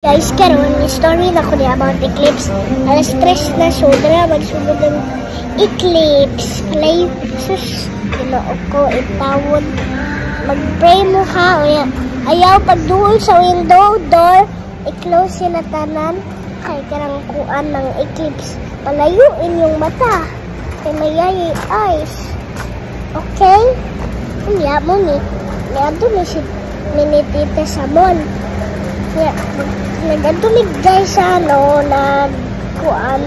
Guys, karon story na ko niya about eclipse. Alas 3 na sobra magsugod ng eclipse. Alay, sus, ginoo ko itawon. Mag-pray mo ha. Ayaw pagduol sa window door. I-close na tanan. Kay karang kuan ng eclipse. Palayuin yung mata. Kay mayayi eyes. Okay? Kaya mo ni. Kaya doon si Tita Samon. Nagatulig guys nagkuan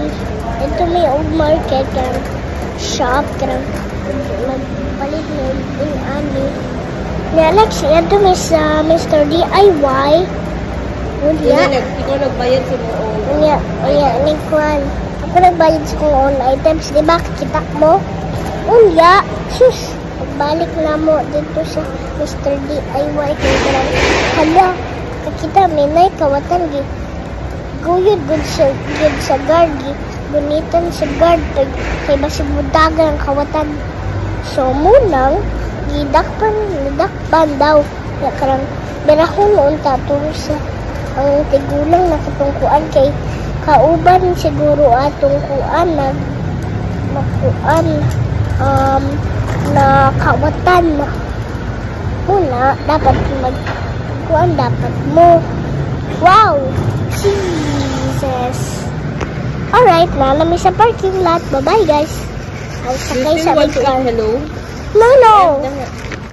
ito may old market karang shop karang magpalit ng ani niya Alex ito may sa Mr. DIY unya ikaw nagbayad sa mo unya ni kuan ako nagbayad sa kong own items di ba kita mo unya sus balik na mo dito sa Mr. DIY kay karang hala kita minay kawatan gi guyod good sa guard gi gunitan sa guard kay basig budagan ang kawatan so munang gidakpan daw ya karang berahon unta tungod sa ang tigulang nakatungkuan kay kauban siguro atong kuan na kawatan muna dapat kuan dapat mo. Wow! Jesus! Alright, nami sa parking lot. Bye-bye, guys. I'll sakay sa big car. Hello? No!